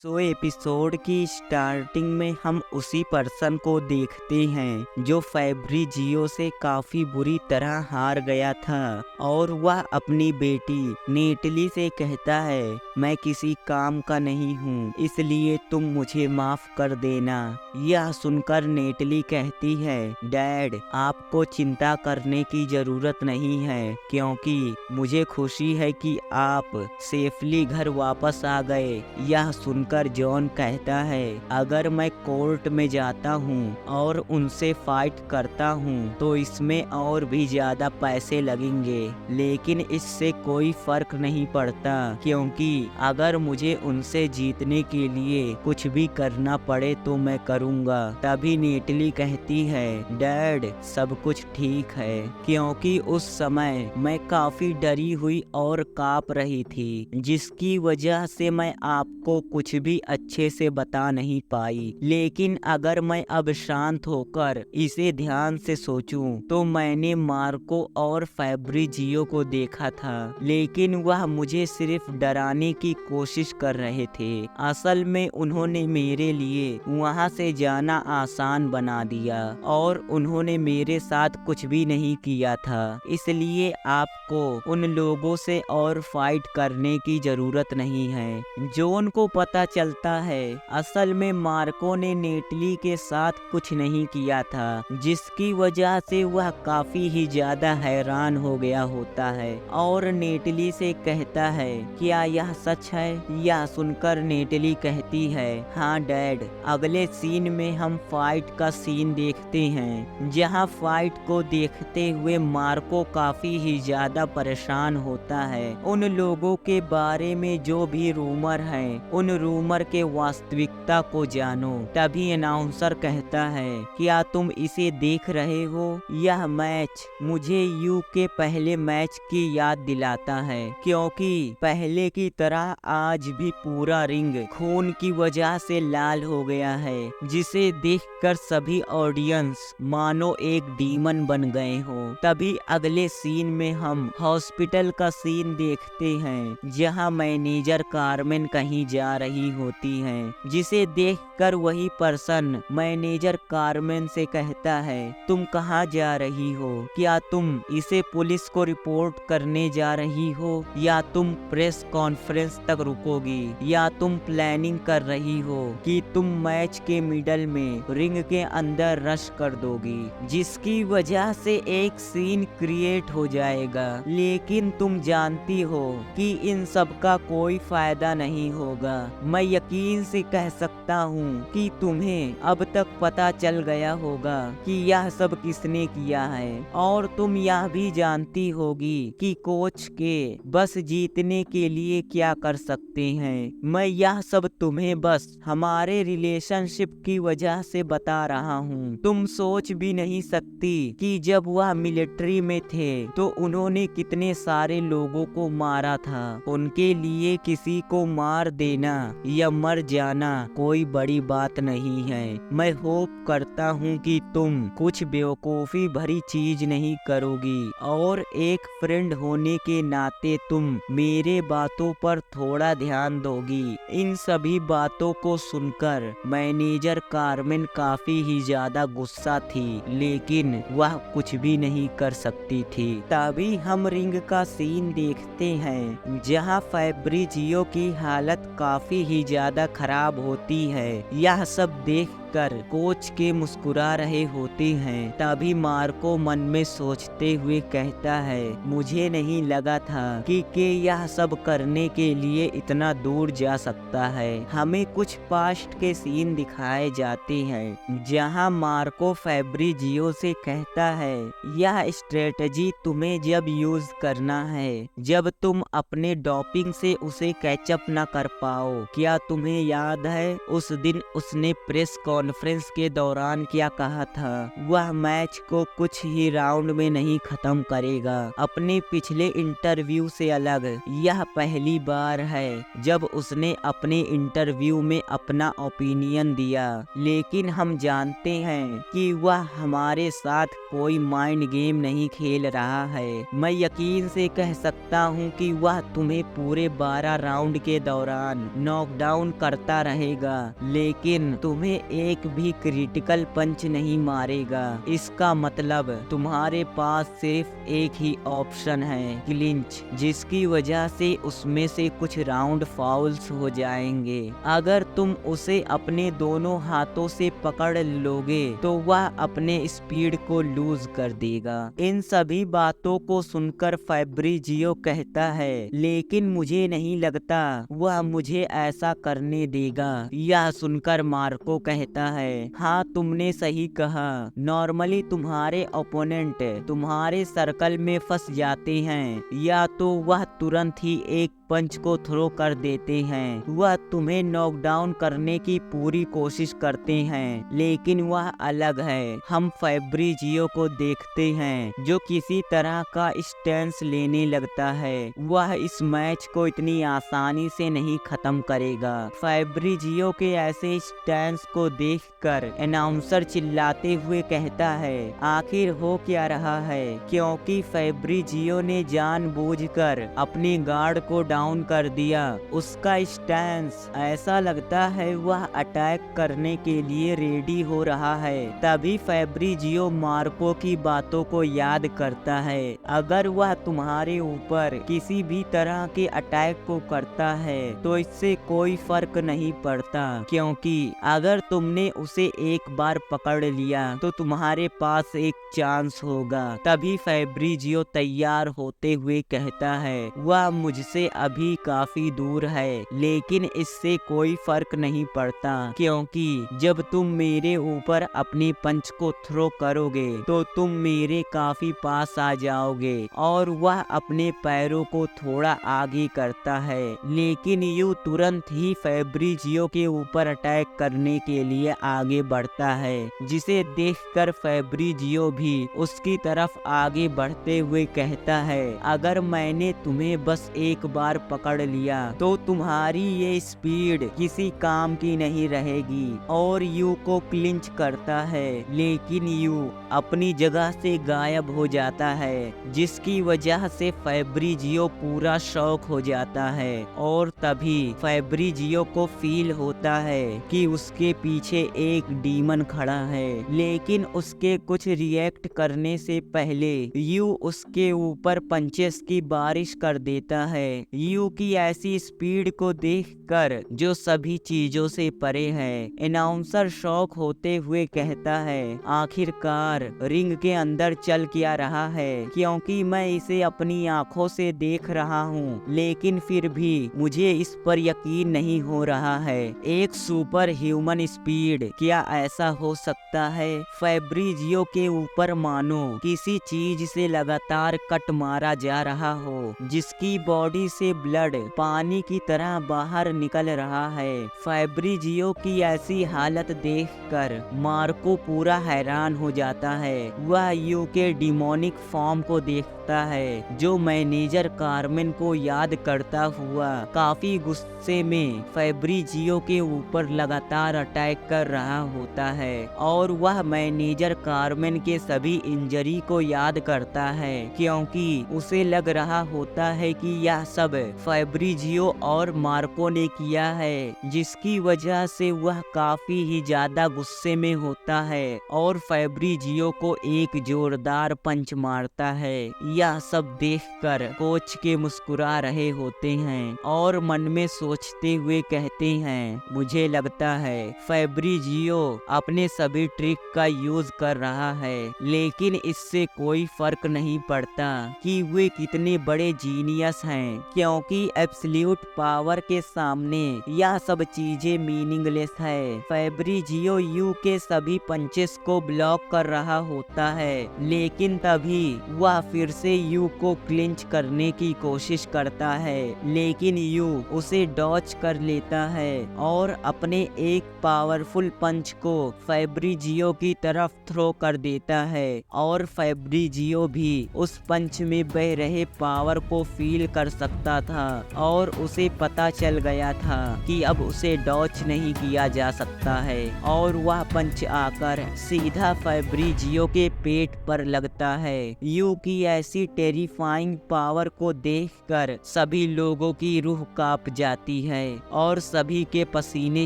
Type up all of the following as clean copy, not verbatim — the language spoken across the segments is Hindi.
तो एपिसोड की स्टार्टिंग में हम उसी पर्सन को देखते हैं जो फैब्रिजियो से काफी बुरी तरह हार गया था और वह अपनी बेटी नेटली से कहता है, मैं किसी काम का नहीं हूँ, इसलिए तुम मुझे माफ कर देना। यह सुनकर नेटली कहती है, डैड आपको चिंता करने की जरूरत नहीं है क्योंकि मुझे खुशी है कि आप सेफली घर वापस आ गए। यह सुनकर जॉन कहता है, अगर मैं कोर्ट में जाता हूँ और उनसे फाइट करता हूँ तो इसमें और भी ज्यादा पैसे लगेंगे, लेकिन इससे कोई फर्क नहीं पड़ता क्योंकि अगर मुझे उनसे जीतने के लिए कुछ भी करना पड़े तो मैं करूँगा। तभी नेटली कहती है, डैड सब कुछ ठीक है, क्योंकि उस समय मैं काफी डरी हुई और कांप रही थी, जिसकी वजह से मैं आपको कुछ भी अच्छे से बता नहीं पाई। लेकिन अगर मैं अब शांत होकर इसे ध्यान से सोचूं तो मैंने मार्को और फैब्रिजियो को देखा था, लेकिन वह मुझे सिर्फ डराने की कोशिश कर रहे थे। असल में उन्होंने मेरे लिए वहां से जाना आसान बना दिया और उन्होंने मेरे साथ कुछ भी नहीं किया था, इसलिए आपको उन लोगों से और फाइट करने की जरूरत नहीं है। जॉन को पता चलता है असल में मार्को ने नेटली के साथ कुछ नहीं किया था, जिसकी वजह से वह काफी ही ज्यादा हैरान हो गया होता है और नेटली से कहता है, क्या यह सच है? यह सुनकर नेटली कहती है, हाँ डैड। अगले सीन में हम फाइट का सीन देखते हैं, जहां फाइट को देखते हुए मार्को काफी ही ज्यादा परेशान होता है। उन लोगों के बारे में जो भी रूमर हैं, उन रूमर के वास्तविकता को जानो। तभी अनाउंसर कहता है, क्या तुम इसे देख रहे हो? यह मैच मुझे यू के पहले मैच की याद दिलाता है, क्योंकि पहले की तरह आज भी पूरा रिंग खून की वजह से लाल हो गया है, जिसे देखकर सभी ऑडियंस मानो एक डीमन बन गए हो। तभी अगले सीन में हम हॉस्पिटल का सीन देखते हैं, जहां मैनेजर कार्मेन कहीं जा रही होती हैं, जिसे देखकर वही पर्सन मैनेजर कार्मेन से कहता है, तुम कहां जा रही हो? क्या तुम इसे पुलिस को रिपोर्ट करने जा रही हो, या तुम प्रेस कॉन्फ्रेंस तक रुकोगी, या तुम प्लानिंग कर रही हो कि तुम मैच के मिडल में रिंग के अंदर रश कर दोगी, जिसकी वजह से एक सीन क्रिएट हो जाएगा। लेकिन तुम जानती हो कि इन सब का कोई फायदा नहीं होगा। मैं यकीन से कह सकता हूँ कि तुम्हें अब तक पता चल गया होगा कि यह सब किसने किया है, और तुम यह भी जानती होगी कि कोच के बस जीतने के लिए क्या कर सकते हैं। मैं यह सब तुम्हें बस हमारे रिलेशनशिप की वजह से बता रहा हूँ। तुम सोच भी नहीं सकती कि जब वह मिलिट्री में थे तो उन्होंने कितने सारे लोगों को मारा था। उनके लिए किसी को मार देना या मर जाना कोई बड़ी बात नहीं है। मैं होप करता हूँ कि तुम कुछ बेवकूफ़ी भरी चीज नहीं करोगी, और एक फ्रेंड होने के नाते तुम मेरे बातों पर थोड़ा ध्यान दोगी। इन सभी बातों को सुनकर मैनेजर कार्मेन काफी ही ज्यादा गुस्सा थी, लेकिन वह कुछ भी नहीं कर सकती थी। तभी हम रिंग का सीन देखते हैं, जहां फैब्रिजियो की हालत काफी ही ज्यादा खराब होती है। यह सब देखकर कोच के मुस्कुरा रहे होते हैं। तभी मार्को मन में सोचते हुए कहता है, मुझे नहीं लगा था कि यह सब करने के लिए इतना दूर जा सकता है। हमें कुछ पास्ट के सीन दिखाए जाते हैं, जहां मार्को फैब्रिजियो से कहता है, यह स्ट्रेटजी तुम्हें जब यूज करना है जब तुम अपने डोपिंग से उसे कैचअप न कर पाओ। क्या तुम्हें याद है उस दिन उसने प्रेस कॉन्फ्रेंस के दौरान क्या कहा था, वह मैच को कुछ ही राउंड में नहीं खत्म करेगा। अपने पिछले इंटरव्यू से अलग यह पहली बार है जब उसने अपने इंटरव्यू में अपना ओपिनियन दिया, लेकिन हम जानते हैं कि वह हमारे साथ कोई माइंड गेम नहीं खेल रहा है। मैं यकीन से कह सकता हूँ कि वह तुम्हें पूरे 12 राउंड के दौरान नॉकडाउन करता रहेगा, लेकिन तुम्हें एक भी क्रिटिकल पंच नहीं मारेगा। इसका मतलब तुम्हारे पास सिर्फ एक ही ऑप्शन है, क्लिंच, जिसकी वजह से उसमें से कुछ राउंड फाउल्स हो जाएंगे। अगर तुम उसे अपने दोनों हाथों से पकड़ लोगे तो वह अपने स्पीड को लूज कर देगा। इन सभी बातों को सुनकर फैब्रिजियो कहता है, लेकिन मुझे नहीं लगता वह मुझे ऐसा करने देगा। यह सुनकर मार्को कहता है, हाँ तुमने सही कहा। नॉर्मली तुम्हारे ओपोनेंट तुम्हारे सर्कल में फंस जाते हैं या तो वह तुरंत ही एक पंच को थ्रो कर देते हैं। वह तुम्हें नॉकडाउन करने की पूरी कोशिश करते हैं, लेकिन वह अलग है। हम फैब्रिजियो को देखते हैं जो किसी तरह का स्टैंस लेने लगता है। वह इस मैच को इतनी आसानी से नहीं खत्म करेगा। फैब्रिजियो के ऐसे स्टैंस को देखकर अनाउंसर चिल्लाते हुए कहता है, आखिर हो क्या रहा है? क्योंकि फैब्रिजियो ने जानबूझकर अपने गार्ड को डाउन कर दिया। उसका स्टैंस ऐसा लगता है वह अटैक करने के लिए रेडी हो रहा है। तभी फैब्रिजियो मार्को की बातों को याद करता है, अगर वह तुम्हारे ऊपर किसी भी तरह के अटैक को करता है तो इससे कोई फर्क नहीं पड़ता, क्योंकि अगर तुमने उसे एक बार पकड़ लिया तो तुम्हारे पास एक चांस होगा। तभी फैब्रिजियो तैयार होते हुए कहता है, वह मुझसे अभी काफी दूर है, लेकिन इससे कोई फर्क नहीं पड़ता, क्योंकि जब तुम मेरे ऊपर अपने पंच को थ्रो करोगे तो तुम मेरे काफी पास आ जाओगे। और वह अपने पैरों को थोड़ा आगे करता है, लेकिन यू तुरंत ही फैब्रिजियो के ऊपर अटैक करने के लिए आगे बढ़ता है, जिसे देखकर फैब्रिजियो भी उसकी तरफ आगे बढ़ते हुए कहता है, अगर मैंने तुम्हें बस एक बार पकड़ लिया तो तुम्हारी ये स्पीड किसी काम की नहीं रहेगी। और यू को क्लिंच करता है, लेकिन यू अपनी जगह से गायब हो जाता है, जिसकी वजह से फैब्रिजियो पूरा शॉक हो जाता है। और तभी फैब्रिजियो को फील होता है कि उसके पीछे एक डीमन खड़ा है, लेकिन उसके कुछ रिएक्ट करने से पहले यू उसके ऊपर पंचेस की बारिश कर देता है। यू की ऐसी स्पीड को देखकर जो सभी चीजों से परे है, अनाउंसर शॉक होते हुए कहता है, आखिरकार रिंग के अंदर चल क्या रहा है, क्योंकि मैं इसे अपनी आंखों से देख रहा हूँ, लेकिन फिर भी मुझे इस पर यकीन नहीं हो रहा है। एक सुपर ह्यूमन स्पीड, क्या ऐसा हो सकता है? फैब्रिजियो के ऊपर मानो किसी चीज से लगातार कट मारा जा रहा हो, जिसकी बॉडी से ब्लड पानी की तरह बाहर निकल रहा है। फैब्रिजियो की ऐसी हालत देखकर मार्को पूरा हैरान हो जाता है। वह यू के डिमोनिक फॉर्म को देखता है, जो मैनेजर कार्मेन को याद करता हुआ काफी गुस्से में फैब्रिजियो के ऊपर लगातार अटैक कर रहा होता है। और वह मैनेजर कार्मेन के सभी इंजरी को याद करता है, क्योंकि उसे लग रहा होता है कि यह सब फैब्रिजियो और मार्को ने किया है, जिसकी वजह से वह काफी ही ज्यादा गुस्से में होता है और फैब्रिजियो को एक जोरदार पंच मारता है। यह सब देखकर कोच के मुस्कुरा रहे होते हैं और मन में सोचते हुए कहते हैं, मुझे लगता है फैब्रिजियो अपने सभी ट्रिक का यूज कर रहा है, लेकिन इससे कोई फर्क नहीं पड़ता कि वे कितने बड़े जीनियस हैं, क्यों क्योंकि एब्सोल्यूट पावर के सामने यह सब चीजें मीनिंगलेस है। फैब्रिजियो यू के सभी पंचेस को ब्लॉक कर रहा होता है, लेकिन तभी वह फिर से यू को क्लिंच करने की कोशिश करता है, लेकिन यू उसे डॉच कर लेता है और अपने एक पावरफुल पंच को फैब्रिजियो की तरफ थ्रो कर देता है और फैब्रिजियो भी उस पंच में बह रहे पावर को फील कर सकता था और उसे पता चल गया था कि अब उसे डॉच नहीं किया जा सकता है और वह पंच आकर सीधा फैब्रिजियो के पेट पर लगता है। यू की ऐसी टेरिफाइंग पावर को देखकर सभी लोगों की रूह कांप जाती है और सभी के पसीने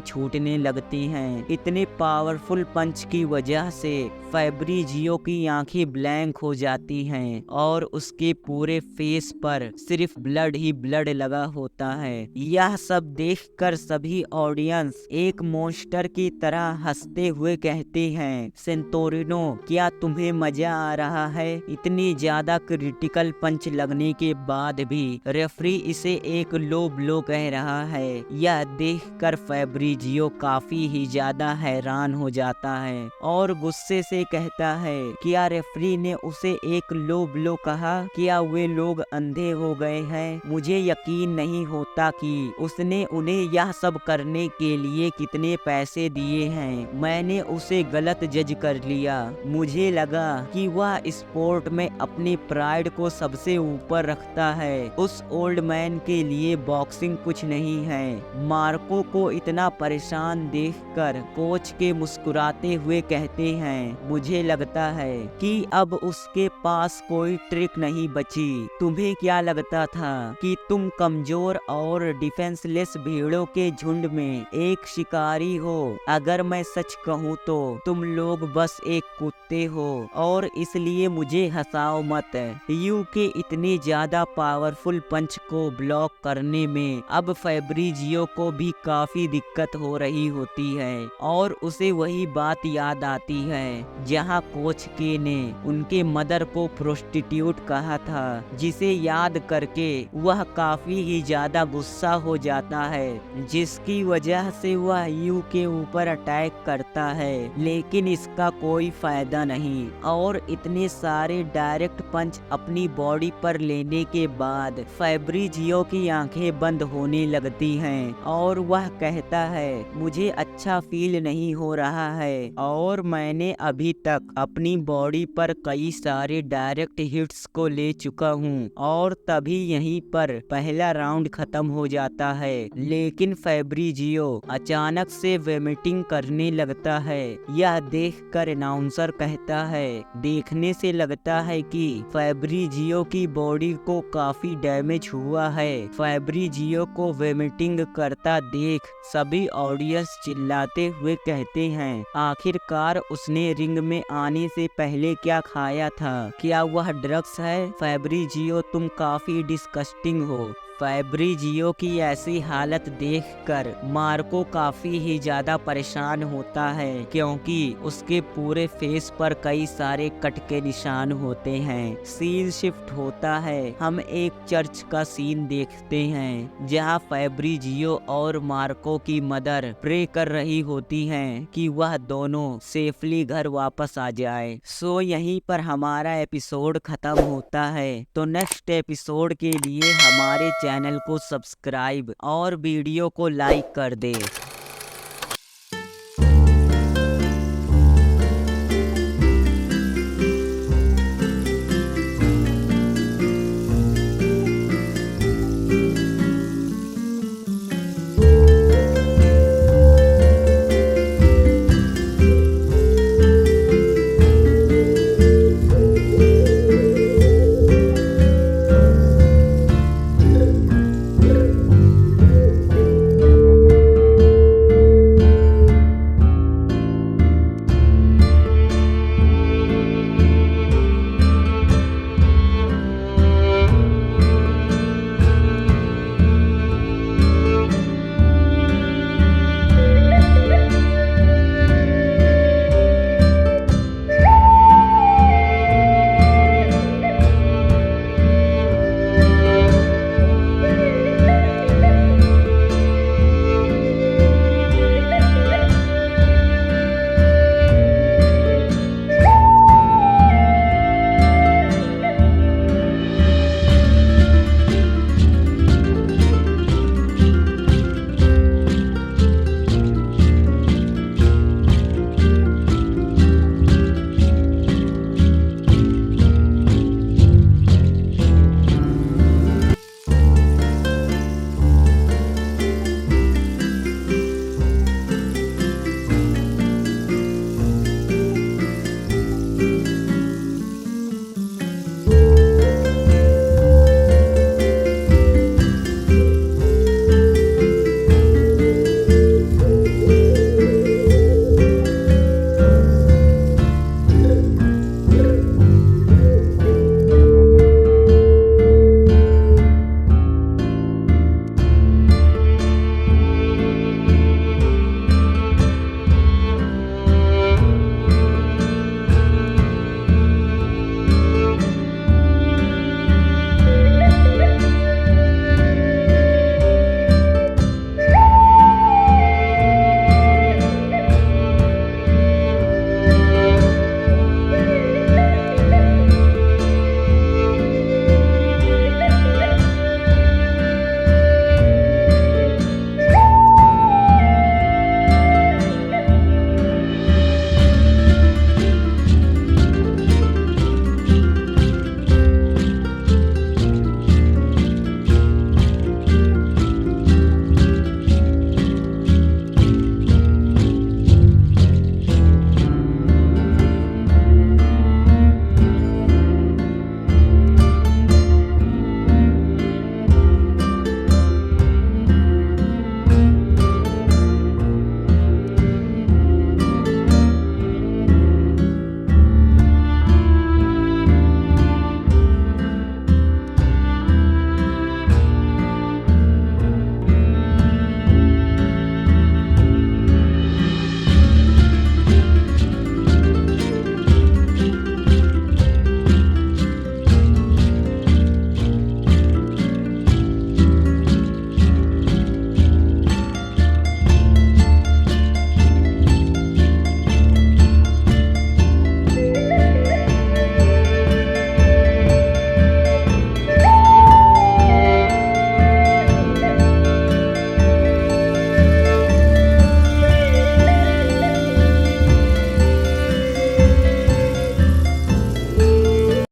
छूटने लगते हैं। इतने पावरफुल पंच की वजह से फैब्रिजियो की आंखें ब्लैंक हो जाती हैं और उसके पूरे फेस पर सिर्फ ब्लड ही ब्लड लगा होता है। यह सब देखकर सभी ऑडियंस एक मॉन्स्टर की तरह हंसते हुए कहते हैं, सेंटोरिनो क्या तुम्हें मजा आ रहा है? इतनी ज्यादा क्रिटिकल पंच लगने के बाद भी रेफरी इसे एक लो ब्लो कह रहा है। यह देखकर फैब्रिजियो काफी ही ज्यादा हैरान हो जाता है और गुस्से से कहता है, क्या रेफरी ने उसे एक लो ब्लो कहा? क्या वे लोग अंधे हो गए हैं? मुझे यकीन नहीं होता कि उसने उन्हें यह सब करने के लिए कितने पैसे दिए हैं। मैंने उसे गलत जज कर लिया। मुझे लगा कि वह स्पोर्ट में अपनी प्राइड को सबसे ऊपर रखता है। उस ओल्ड मैन के लिए बॉक्सिंग कुछ नहीं है। मार्को को इतना परेशान देखकर कोच के मुस्कुराते हुए कहते हैं, मुझे लगता है कि अब उसके पास कोई ट्रिक नहीं बची। तुम्हें क्या लगता था कि तुम कमजोर और डिफेंसलेस भेड़ों के झुंड में एक शिकारी हो? अगर मैं सच कहूँ तो तुम लोग बस एक कुत्ते हो और इसलिए मुझे हंसाओ मत। यू के इतने ज्यादा पावरफुल पंच को ब्लॉक करने में अब फैब्रिजियो को भी काफी दिक्कत हो रही होती है और उसे वही बात याद आती है जहां कोच के ने उनके मदर को प्रोस्टिट्यूट कहा था, जिसे याद करके वह काफी ही ज्यादा गुस्सा हो जाता है, जिसकी वजह से वह यू के ऊपर अटैक करता है। लेकिन इसका कोई फायदा नहीं और इतने सारे डायरेक्ट पंच अपनी बॉडी पर लेने के बाद फैब्रिजियो की आंखें बंद होने लगती हैं और वह कहता है, मुझे अच्छा फील नहीं हो रहा है और मैंने अभी तक अपनी बॉडी पर कई सारे डायरेक्ट हिट्स को ले चुका हूँ और तभी यहीं पर पहला राउंड खत्म हो जाता है। लेकिन फैब्रिजियो अचानक से वोमिटिंग करने लगता है। यह देखकर अनाउंसर कहता है, देखने से लगता है कि फैब्रिजियो की बॉडी को काफी डैमेज हुआ है। फैब्रिजियो को वोमिटिंग करता देख सभी ऑडियंस चिल्लाते हुए कहते हैं, आखिरकार उसने रिंग में आने से पहले क्या खाया था? क्या वह ड्रग्स है? फैब्रिजियो तुम काफी डिस्गस्टिंग हो। फैब्रिजियो की ऐसी हालत देखकर मार्को काफी ही ज्यादा परेशान होता है क्योंकि उसके पूरे फेस पर कई सारे कट के निशान होते हैं। सीन शिफ्ट होता है। हम एक चर्च का सीन देखते हैं जहां फैब्रिजियो और मार्को की मदर प्रे कर रही होती हैं कि वह दोनों सेफली घर वापस आ जाए। सो यहीं पर हमारा एपिसोड खत्म होता है। तो नेक्स्ट एपिसोड के लिए हमारे चैनल को सब्सक्राइब और वीडियो को लाइक कर दे।